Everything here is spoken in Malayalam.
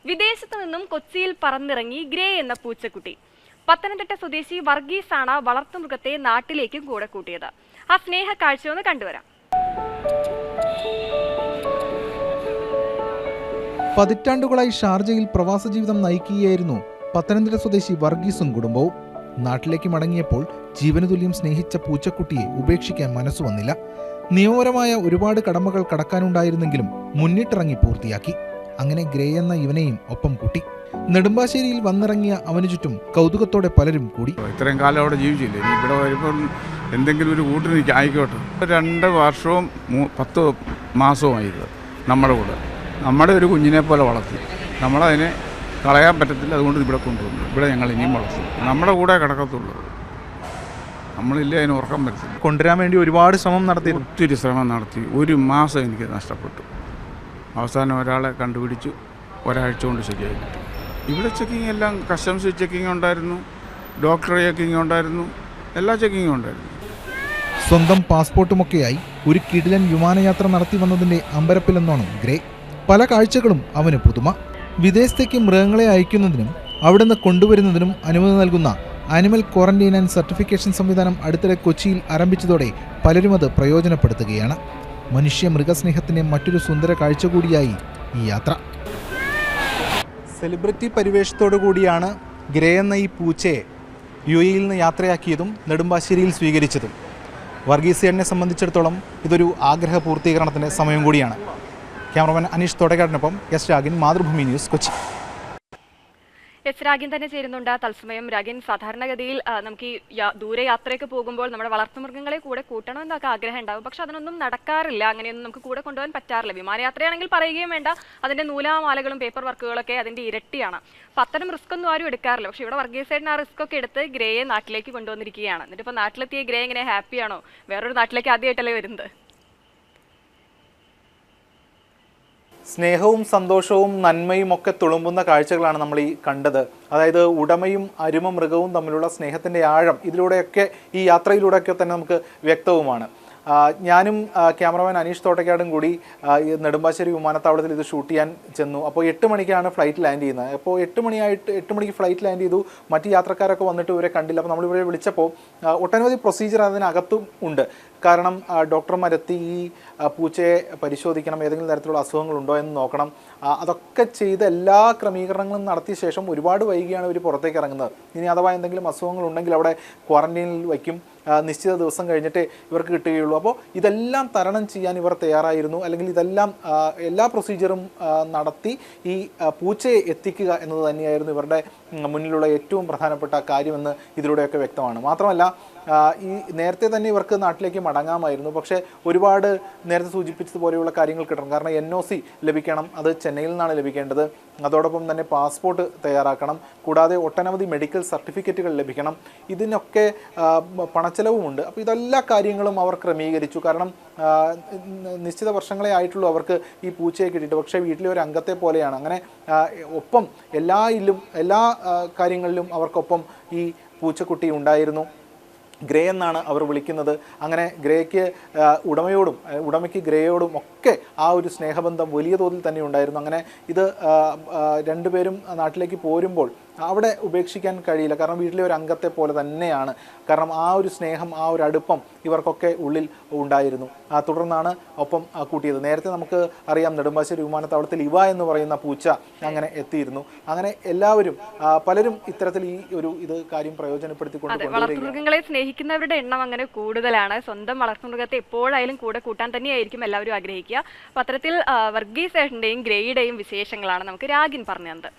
വിദേശത്തു നിന്നും കൊച്ചിയിൽ പറന്നിറങ്ങി ഗ്രേ എന്ന പൂച്ചക്കുട്ടി. പത്തനംതിട്ട സ്വദേശി വർഗീസാണ് വളർത്തുമൃഗത്തെ നാട്ടിലേക്കും കൂടെ കൂട്ടിയത്. ആ സ്നേഹ കാഴ്ച ഒന്ന് കണ്ടുവരാം. പതിറ്റാണ്ടുകളായി ഷാർജയിൽ പ്രവാസ ജീവിതം നയിക്കുകയായിരുന്നു പത്തനംതിട്ട സ്വദേശി വർഗീസും കുടുംബവും. നാട്ടിലേക്ക് മടങ്ങിയപ്പോൾ ജീവനുതുല്യം സ്നേഹിച്ച പൂച്ചക്കുട്ടിയെ ഉപേക്ഷിക്കാൻ മനസ്സു വന്നില്ല. നിയമപരമായ ഒരുപാട് കടമകൾ കടക്കാനുണ്ടായിരുന്നെങ്കിലും മുന്നിട്ടിറങ്ങി പൂർത്തിയാക്കി. അങ്ങനെ ഗ്രേ എന്ന ഇവനെയും ഒപ്പം കൂട്ടി. നെടുമ്പാശ്ശേരിയിൽ വന്നിറങ്ങിയ അവനു ചുറ്റും കൗതുകത്തോടെ പലരും കൂടി. ഇത്രയും കാലം അവിടെ ജീവിച്ചില്ലേ, ഇനി ഇവിടെ വരുമ്പോൾ എന്തെങ്കിലും ഒരു കൂട്ടിന് ആയിക്കോട്ടെ. 2 വർഷവും 10 മാസവുമായിരുന്നു നമ്മുടെ കൂടെ. നമ്മുടെ ഒരു കുഞ്ഞിനെ പോലെ വളർത്തി. നമ്മളതിനെ കളയാൻ പറ്റത്തില്ല, അതുകൊണ്ട് ഇവിടെ കൊണ്ടുവന്നു. ഇവിടെ ഞങ്ങൾ ഇനിയും വളർത്തും. നമ്മുടെ കൂടെ കിടക്കത്തുള്ളൂ. നമ്മളില്ലേ അതിന് ഉറക്കം പറ്റത്തില്ല. കൊണ്ടുവരാൻ വേണ്ടി ഒരുപാട് ശ്രമം നടത്തി. ഒത്തിരി ശ്രമം നടത്തി. 1 മാസം എനിക്ക് നഷ്ടപ്പെട്ടു. അവസാനം ഒരാളെ കണ്ടുപിടിച്ചു. ഒരാഴ്ച കൊണ്ട് ശരിയായി കിട്ടി. ഇവിടെ ചെക്കിങ് എല്ലാം, കസ്റ്റംസ് ചെക്കിങ് ഉണ്ടായിരുന്നു, ഡോക്ടർ ചെക്കിങ് ഉണ്ടായിരുന്നു, എല്ലാ ചെക്കിങ്ങും ഉണ്ടായിരുന്നു. സ്വന്തം പാസ്പോർട്ടുമൊക്കെയായി ഒരു കിടിലൻ വിമാനയാത്ര നടത്തി വന്നതിൻ്റെ അമ്പരപ്പിലെന്നോണം ഗ്രേ. പല കാഴ്ചകളും അവന് പുതുമ. വിദേശത്തേക്ക് മൃഗങ്ങളെ അയക്കുന്നതിനും അവിടുന്ന് കൊണ്ടുവരുന്നതിനും അനുമതി നൽകുന്ന ആനിമൽ ക്വാറന്റൈൻ ആൻഡ് സർട്ടിഫിക്കേഷൻ സംവിധാനം അടുത്തിടെ കൊച്ചിയിൽ ആരംഭിച്ചതോടെ പലരും അത് പ്രയോജനപ്പെടുത്തുകയാണ്. മനുഷ്യ മൃഗസ്നേഹത്തിൻ്റെ മറ്റൊരു സുന്ദര കാഴ്ച കൂടിയായി ഈ യാത്ര. സെലിബ്രിറ്റി പരിവേഷത്തോടു കൂടിയാണ് ഗ്രേ എന്ന ഈ പൂച്ചയെ UAE നിന്ന് യാത്രയാക്കിയതും നെടുമ്പാശ്ശേരിയിൽ സ്വീകരിച്ചതും. വർഗീസിയനെ സംബന്ധിച്ചിടത്തോളം ഇതൊരു ആഗ്രഹ പൂർത്തീകരണത്തിൻ്റെ സമയം കൂടിയാണ്. ക്യാമറമാൻ അനീഷ് തോട്ടക്കാടിനൊപ്പം S Ragin, Mathrubhumi news, Kochi. S Ragin തന്നെ ചേരുന്നുണ്ട് തത്സമയം. രാഗിൻ, സാധാരണഗതിയിൽ നമുക്ക് ഈ ദൂരയാത്രയൊക്കെ പോകുമ്പോൾ നമ്മുടെ വളർത്തുമൃഗങ്ങളെ കൂടെ കൂട്ടണമെന്നൊക്കെ ആഗ്രഹം ഉണ്ടാവും. പക്ഷെ അതിനൊന്നും നടക്കാറില്ല, അങ്ങനെയൊന്നും നമുക്ക് കൂടെ കൊണ്ടുപോകാൻ പറ്റാറില്ല. വിമാനയാത്രയാണെങ്കിൽ പറയുകയും വേണ്ട, അതിന്റെ നൂലാമാലകളും പേപ്പർ വർക്കുകളൊക്കെ അതിന്റെ ഇരട്ടിയാണ്. അപ്പം അത്തരം റിസ്ക് ഒന്നും ആരും എടുക്കാറില്ല. പക്ഷെ ഇവിടെ വർഗീസേട്ടൻ ആ റിസ്ക് ഒക്കെ എടുത്ത് ഗ്രേയെ നാട്ടിലേക്ക് കൊണ്ടുവന്നിരിക്കുകയാണ്. എന്നിട്ട് ഇപ്പോൾ നാട്ടിലെത്തിയ ഗ്രേ എങ്ങനെ ഹാപ്പിയാണോ? വേറൊരു നാട്ടിലേക്ക് ആദ്യമായിട്ടല്ലേ വരുന്നത്? സ്നേഹവും സന്തോഷവും നന്മയും ഒക്കെ തുളുമ്പുന്ന കാഴ്ചകളാണ് നമ്മൾ ഈ കണ്ടത്. അതായത് ഉടമയും അരുമ മൃഗവും തമ്മിലുള്ള സ്നേഹത്തിൻ്റെ ആഴം ഇതിലൂടെയൊക്കെ, ഈ യാത്രയിലൂടെയൊക്കെ തന്നെ നമുക്ക് വ്യക്തവുമാണ്. ഞാനും ക്യാമറമാൻ അനീഷ് തോട്ടക്കാടും കൂടി നെടുമ്പാശ്ശേരി വിമാനത്താവളത്തിൽ ഇത് ഷൂട്ട് ചെയ്യാൻ ചെന്നു. അപ്പോൾ 8 മണിക്കാണ് ഫ്ലൈറ്റ് ലാൻഡ് ചെയ്യുന്നത്. അപ്പോൾ 8 മണിക്ക് ഫ്ലൈറ്റ് ലാൻഡ് ചെയ്തു. മറ്റ് യാത്രക്കാരൊക്കെ വന്നിട്ട് ഇവരെ കണ്ടില്ല. അപ്പോൾ നമ്മളിവരെ വിളിച്ചപ്പോൾ ഒട്ടനവധി പ്രൊസീജിയർ അതിനകത്തും ഉണ്ട്. കാരണം ഡോക്ടർമാരെത്തി ഈ പൂച്ചയെ പരിശോധിക്കണം, ഏതെങ്കിലും തരത്തിലുള്ള അസുഖങ്ങളുണ്ടോ എന്ന് നോക്കണം. അതൊക്കെ ചെയ്ത് എല്ലാ ക്രമീകരണങ്ങളും നടത്തിയ ശേഷം ഒരുപാട് വൈകിയാണ് ഇവർ പുറത്തേക്ക് ഇറങ്ങുന്നത്. ഇനി അഥവാ എന്തെങ്കിലും അസുഖങ്ങളുണ്ടെങ്കിൽ അവിടെ ക്വാറന്റൈനിൽ വയ്ക്കും. നിശ്ചിത ദിവസം കഴിഞ്ഞിട്ടേ ഇവർക്ക് കിട്ടുകയുള്ളൂ. അപ്പോൾ ഇതെല്ലാം തരണം ചെയ്യാൻ ഇവർ തയ്യാറായിരുന്നു. അല്ലെങ്കിൽ ഇതെല്ലാം എല്ലാ പ്രൊസീജിയറും നടത്തി ഈ പൂച്ചയെ എത്തിക്കുക എന്നത് തന്നെയായിരുന്നു ഇവരുടെ മുന്നിലുള്ള ഏറ്റവും പ്രധാനപ്പെട്ട കാര്യമെന്ന് ഇതിലൂടെയൊക്കെ വ്യക്തമാണ്. മാത്രമല്ല, ഈ നേരത്തെ തന്നെ ഇവർക്ക് നാട്ടിലേക്ക് മടങ്ങാമായിരുന്നു. പക്ഷേ ഒരുപാട് നേരത്തെ സൂചിപ്പിച്ചതുപോലെയുള്ള കാര്യങ്ങൾ കിട്ടണം. കാരണം NOC ലഭിക്കണം, അത് ചെന്നൈയിൽ നിന്നാണ് ലഭിക്കേണ്ടത്. അതോടൊപ്പം തന്നെ പാസ്പോർട്ട് തയ്യാറാക്കണം. കൂടാതെ ഒട്ടനവധി മെഡിക്കൽ സർട്ടിഫിക്കറ്റുകൾ ലഭിക്കണം. ഇതിനൊക്കെ പണച്ചെലവുമുണ്ട്. അപ്പോൾ ഇതെല്ലാ കാര്യങ്ങളും അവർ ക്രമീകരിച്ചു. കാരണം നിശ്ചിത വർഷങ്ങളെ ആയിട്ടുള്ളൂ അവർക്ക് ഈ പൂച്ചയെ കിട്ടിയിട്ട്. പക്ഷേ വീട്ടിലെ ഒരു അംഗത്തെ പോലെയാണ്. അങ്ങനെ ഒപ്പം എല്ലാ കാര്യങ്ങളിലും അവർക്കൊപ്പം ഈ പൂച്ചക്കുട്ടി ഉണ്ടായിരുന്നു. ഗ്രേ എന്നാണ് അവർ വിളിക്കുന്നത്. അങ്ങനെ ഗ്രേക്ക് ഉടമയ്ക്ക് ഗ്രേയോടും ഒക്കെ ആ ഒരു സ്നേഹബന്ധം വലിയ തോതിൽ തന്നെ ഉണ്ടായിരുന്നു. അങ്ങനെ ഇത് രണ്ടുപേരും നാട്ടിലേക്ക് പോരുമ്പോൾ അവിടെ ഉപേക്ഷിക്കാൻ കഴിയില്ല. കാരണം വീട്ടിലെ ഒരു അംഗത്തെ പോലെ തന്നെയാണ്. കാരണം ആ ഒരു സ്നേഹം, ആ ഒരു അടുപ്പം ഇവർക്കൊക്കെ ഉള്ളിൽ ഉണ്ടായിരുന്നു. തുടർന്നാണ് ഒപ്പം കൂട്ടിയത്. നേരത്തെ നമുക്ക് അറിയാം, നെടുമ്പാശ്ശേരി വിമാനത്താവളത്തിൽ ഇവ എന്ന് പറയുന്ന പൂച്ച അങ്ങനെ എത്തിയിരുന്നു. അങ്ങനെ എല്ലാവരും, പലരും ഇത്തരത്തിൽ ഇത് കാര്യം പ്രയോജനപ്പെടുത്തിക്കൊണ്ട് വളർത്തുമൃഗങ്ങളെ സ്നേഹിക്കുന്നവരുടെ എണ്ണം അങ്ങനെ കൂടുതലാണ്. സ്വന്തം വളർത്തുമൃഗത്തെ എപ്പോഴായാലും കൂടെ കൂട്ടാൻ തന്നെയായിരിക്കും എല്ലാവരും ആഗ്രഹിക്കുക. അപ്പോൾ അത്തരത്തിൽ വർഗീസേട്ടൻ്റെയും ഗ്രേയുടെയും വിശേഷങ്ങളാണ് നമുക്ക് രാഗിൻ പറഞ്ഞു തന്നത്.